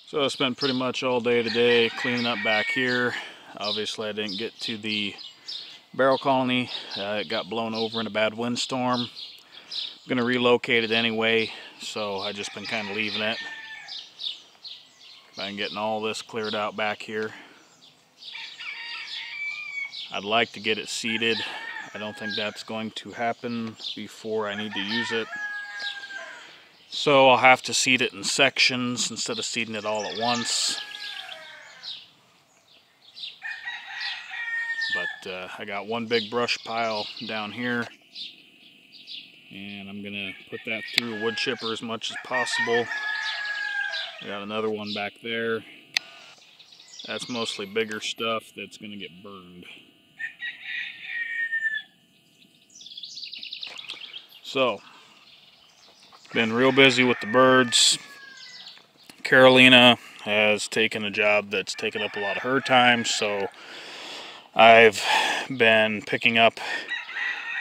So I spent pretty much all day today cleaning up back here. Obviously I didn't get to the barrel colony. It got blown over in a bad windstorm. I'm going to relocate it anyway, so I just been kind of leaving it. I'm getting all this cleared out back here. I'd like to get it seeded. I don't think that's going to happen before I need to use it. So I'll have to seed it in sections instead of seeding it all at once. But I got one big brush pile down here, and I'm gonna put that through a wood chipper as much as possible. I got another one back there. That's mostly bigger stuff that's gonna get burned. So, been real busy with the birds. Carolina has taken a job that's taken up a lot of her time, so I've been picking up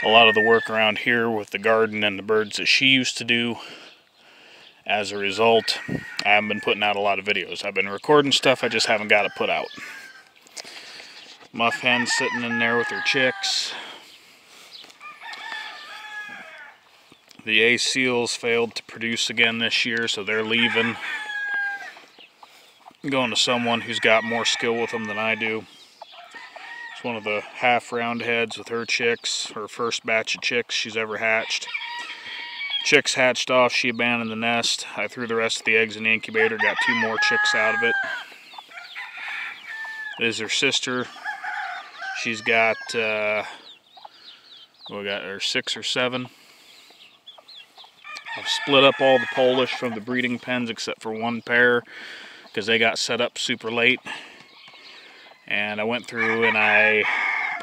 a lot of the work around here with the garden and the birds that she used to do. As a result, I haven't been putting out a lot of videos. I've been recording stuff, I just haven't got it put out. Muff hen's sitting in there with her chicks. The A seals failed to produce again this year, so they're leaving. I'm going to someone who's got more skill with them than I do. It's one of the half round heads with her chicks, her first batch of chicks she's ever hatched. Chicks hatched off, she abandoned the nest. I threw the rest of the eggs in the incubator, got 2 more chicks out of it. This is her sister. She's got, we got her 6 or 7. I've split up all the Polish from the breeding pens except for 1 pair because they got set up super late. And I went through and I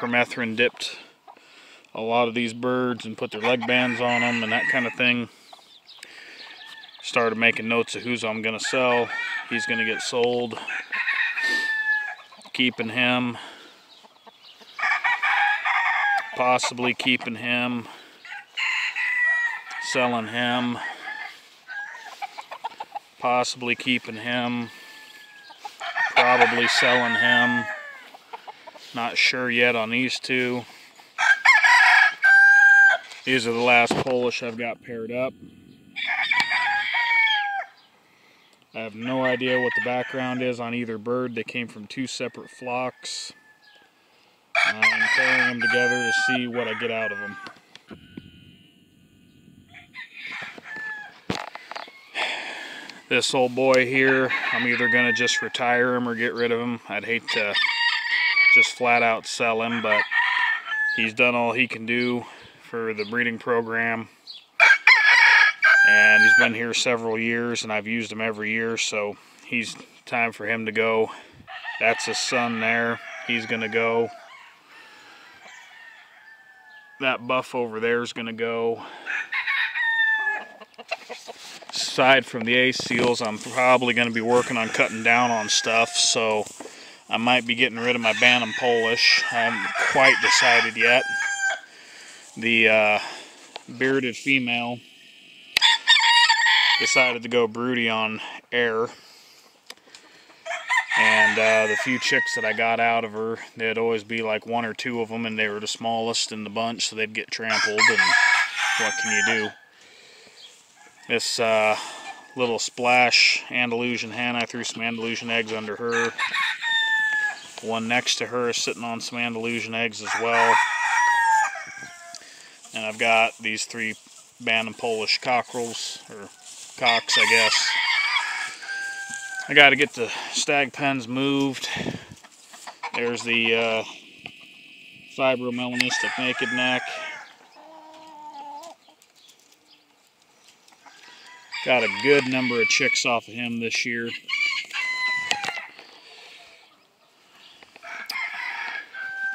permethrin dipped a lot of these birds and put their leg bands on them and that kind of thing. Started making notes of who's I'm going to sell. He's going to get sold. Keeping him. Possibly keeping him. Selling him. Possibly keeping him. Probably selling him. Not sure yet on these 2. These are the last Polish I've got paired up. I have no idea what the background is on either bird. They came from 2 separate flocks. I'm pairing them together to see what I get out of them. This old boy here, I'm either going to just retire him or get rid of him. I'd hate to just flat out sell him, but he's done all he can do for the breeding program. And he's been here several years, and I've used him every year, so he's time for him to go. That's his son there. He's going to go. That buff over there is going to go. Aside from the A seals, I'm probably going to be working on cutting down on stuff, so I might be getting rid of my Bantam Polish. I haven't quite decided yet. The bearded female decided to go broody on air, and the few chicks that I got out of her, there'd always be like 1 or 2 of them, and they were the smallest in the bunch, so they'd get trampled, and what can you do? This little splash Andalusian hen, I threw some Andalusian eggs under her. The one next to her is sitting on some Andalusian eggs as well. And I've got these 3 Bantam Polish cockerels, or cocks, I guess. I got to get the stag pens moved. There's the fibromelanistic naked neck. Got a good number of chicks off of him this year.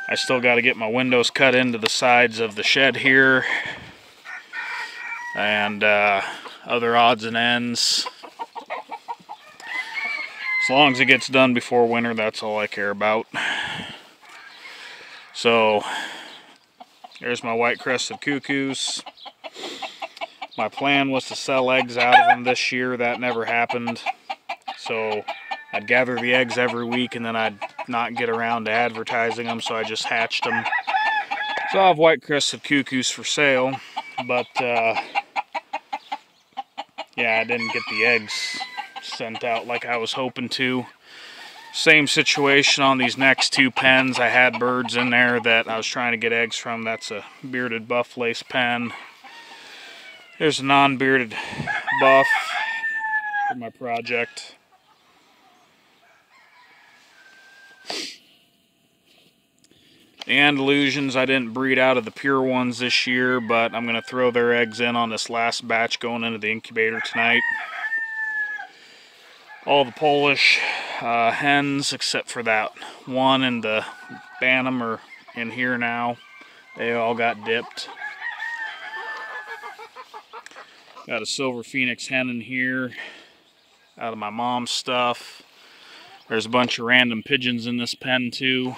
I still got to get my windows cut into the sides of the shed here. And other odds and ends. As long as it gets done before winter, that's all I care about. So, there's my white-crested cuckoos. My plan was to sell eggs out of them this year. That never happened. So I'd gather the eggs every week, and then I'd not get around to advertising them, so I just hatched them. So I have white-crested cuckoos for sale, but yeah, I didn't get the eggs sent out like I was hoping to. Same situation on these next two pens. I had birds in there that I was trying to get eggs from. That's a bearded buff lace pen. There's a non-bearded buff for my project. The Andalusians, I didn't breed out of the pure ones this year, but I'm going to throw their eggs in on this last batch going into the incubator tonight. All the Polish hens, except for that one and the Bantam, are in here now. They all got dipped. Got a silver phoenix hen in here out of my mom's stuff. There's a bunch of random pigeons in this pen too.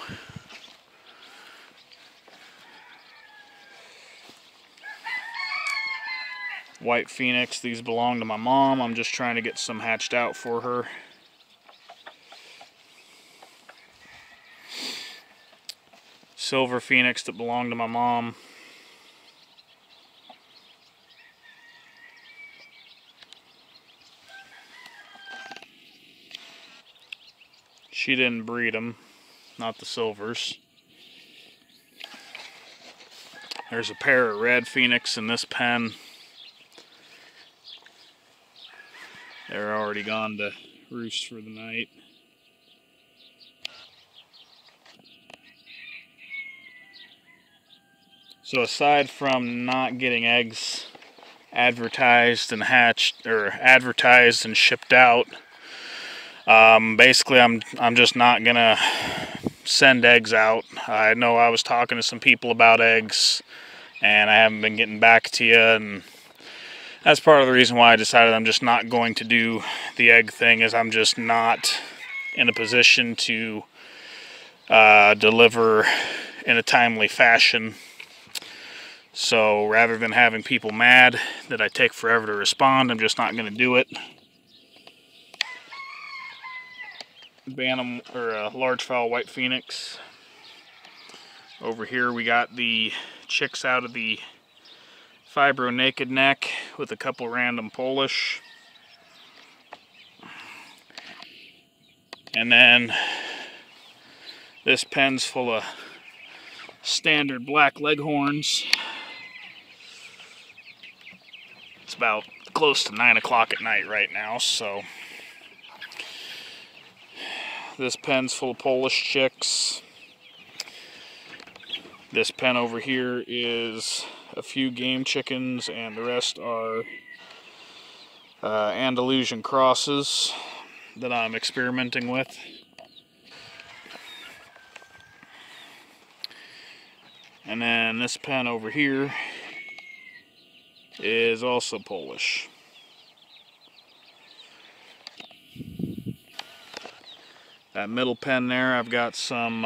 White phoenix, these belong to my mom. I'm just trying to get some hatched out for her. Silver phoenix that belong to my mom. She didn't breed them, not the silvers. There's a pair of red phoenix in this pen. They're already gone to roost for the night. So aside from not getting eggs advertised and hatched, or advertised and shipped out, basically I'm just not gonna send eggs out. I know I was talking to some people about eggs, and I haven't been getting back to you, and that's part of the reason why I decided I'm just not going to do the egg thing, is I'm just not in a position to deliver in a timely fashion. So rather than having people mad that I take forever to respond, I'm just not going to do it. Bantam, or large fowl white phoenix. Over here we got the chicks out of the Fibro naked neck with a couple random Polish. And then this pen's full of standard black leghorns. It's about close to 9 o'clock at night right now, so this pen's full of Polish chicks. This pen over here is a few game chickens, and the rest are Andalusian crosses that I'm experimenting with. And then this pen over here is also Polish. That middle pen there, I've got some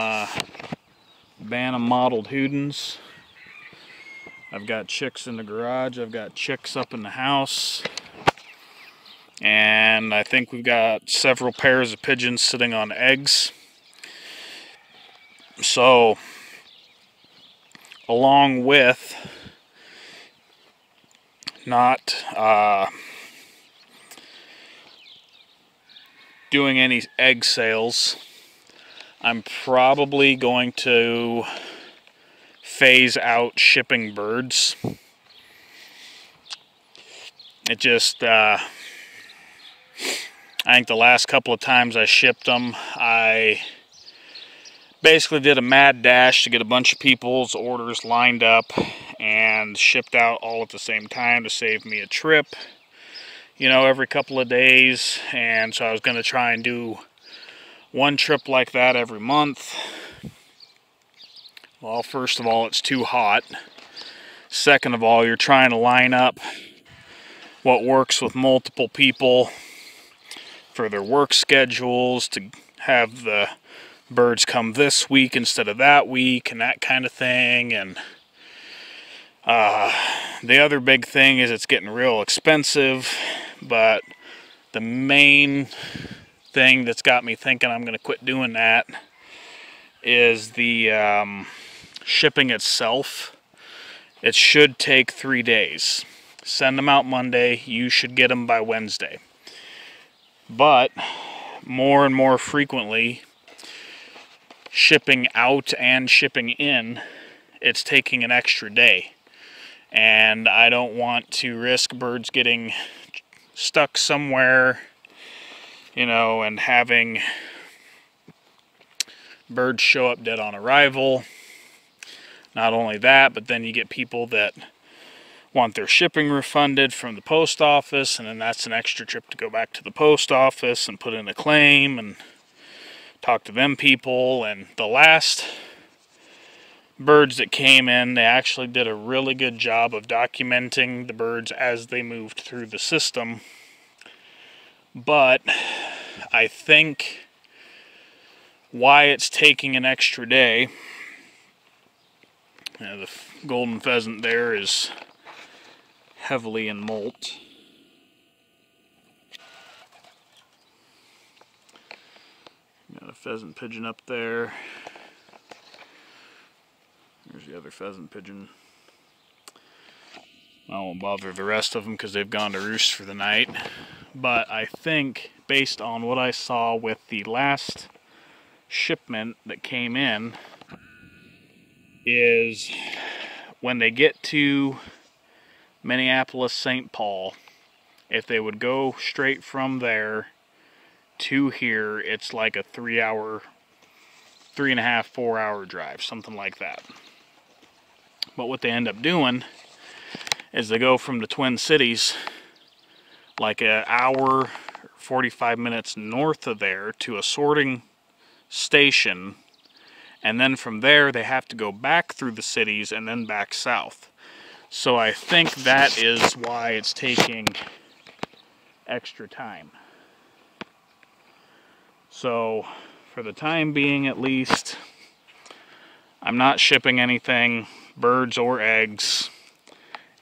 Bantam mottled Houdens. I've got chicks in the garage. I've got chicks up in the house. And I think we've got several pairs of pigeons sitting on eggs. So, along with not doing any egg sales, I'm probably going to phase out shipping birds. It just, I think the last couple of times I shipped them, I basically did a mad dash to get a bunch of people's orders lined up and shipped out all at the same time to save me a trip, you know, every couple of days. And so I was going to try and do one trip like that every month. Well, first of all, it's too hot. Second of all, you're trying to line up what works with multiple people for their work schedules, to have the birds come this week instead of that week, and that kind of thing. And the other big thing is it's getting real expensive. But the main thing that's got me thinking I'm going to quit doing that is the shipping itself. It should take 3 days. Send them out Monday, you should get them by Wednesday. But more and more frequently, shipping out and shipping in, it's taking an extra day. And I don't want to risk birds getting stuck somewhere, you know, and having birds show up dead on arrival. Not only that, but then you get people that want their shipping refunded from the post office, and then that's an extra trip to go back to the post office and put in a claim and talk to them people. And the last birds that came in, they actually did a really good job of documenting the birds as they moved through the system. But I think why it's taking an extra day, the golden pheasant there is heavily in molt. Got a pheasant pigeon up there. There's the other pheasant pigeon. I won't bother the rest of them because they've gone to roost for the night. But I think, based on what I saw with the last shipment that came in, is when they get to Minneapolis, St. Paul, if they would go straight from there to here, it's like a 3-hour, 3.5, 4-hour drive, something like that. But what they end up doing is they go from the Twin Cities like an hour, 45 minutes north of there to a sorting station, and then from there they have to go back through the cities and then back south. So I think that is why it's taking extra time. So for the time being at least, I'm not shipping anything, birds or eggs,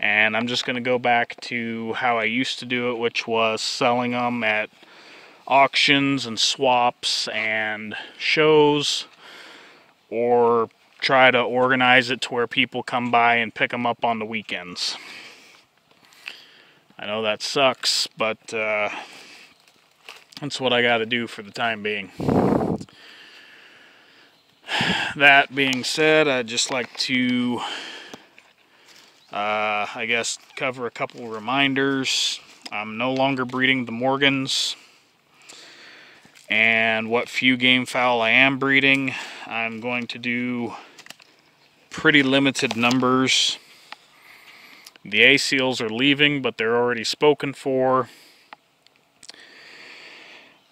and I'm just going to go back to how I used to do it, which was selling them at auctions and swaps and shows, or try to organize it to where people come by and pick them up on the weekends. I know that sucks, but that's what I got to do for the time being. That being said, I'd just like to, I guess, cover a couple reminders. I'm no longer breeding the Morgans, and what few game fowl I am breeding, I'm going to do pretty limited numbers. The A-seals are leaving, but they're already spoken for.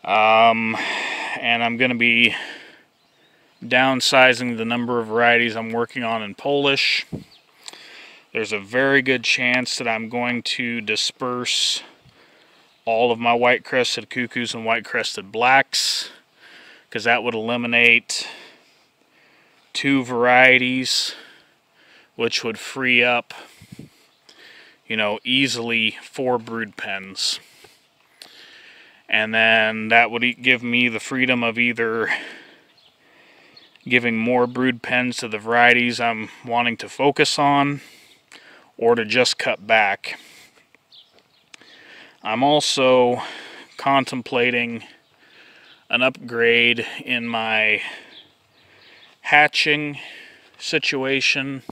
And I'm going to be downsizing the number of varieties I'm working on in Polish. There's a very good chance that I'm going to disperse all of my white-crested cuckoos and white-crested blacks, because that would eliminate 2 varieties, which would free up, you know, easily 4 brood pens. And then that would give me the freedom of either giving more brood pens to the varieties I'm wanting to focus on, or to just cut back. I'm also contemplating an upgrade in my hatching situation.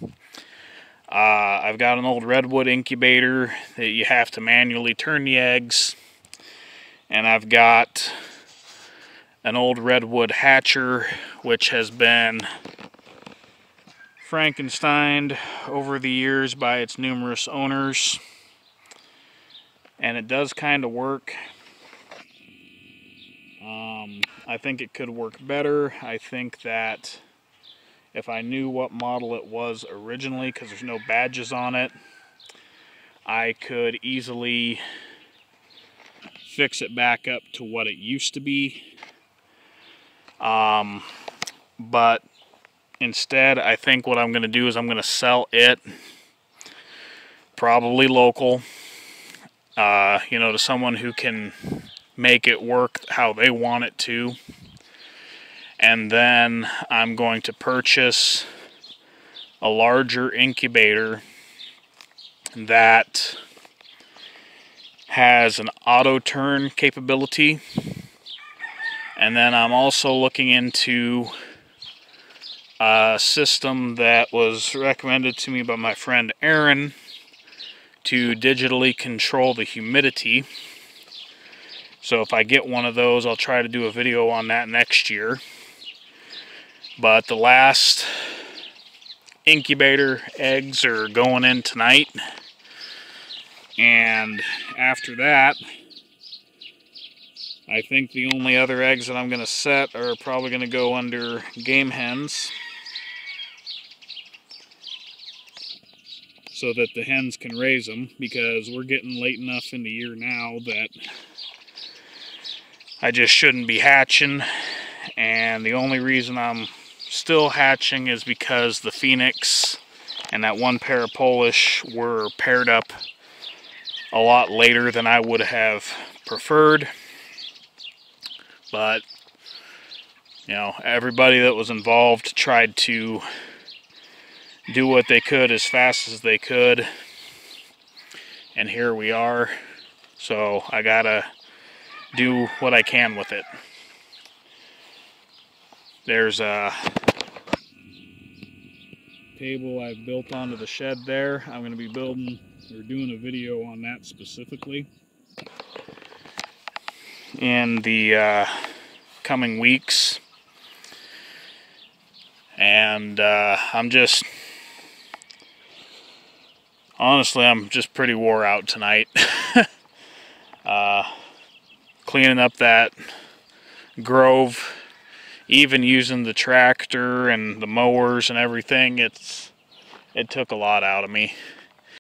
I've got an old redwood incubator that you have to manually turn the eggs, and I've got an old redwood hatcher which has been Frankensteined over the years by its numerous owners, and it does kind of work. I think it could work better. I think that if I knew what model it was originally, because there's no badges on it, I could easily fix it back up to what it used to be. But instead, I think what I'm going to do is I'm going to sell it, probably local, you know, to someone who can make it work how they want it to. And then I'm going to purchase a larger incubator that has an auto turn capability. And then I'm also looking into a system that was recommended to me by my friend Aaron to digitally control the humidity. So if I get one of those, I'll try to do a video on that next year. But the last incubator eggs are going in tonight. And after that, I think the only other eggs that I'm going to set are probably going to go under game hens, so that the hens can raise them, because we're getting late enough in the year now that I just shouldn't be hatching. And the only reason I'm still hatching is because the Phoenix and that one pair of Polish were paired up a lot later than I would have preferred. But, you know, everybody that was involved tried to do what they could as fast as they could. And here we are. So I gotta do what I can with it. There's a table I've built onto the shed there. I'm going to be building or doing a video on that specifically in the coming weeks. And I'm just, honestly, I'm just pretty wore out tonight. Cleaning up that grove, even using the tractor and the mowers and everything, it took a lot out of me.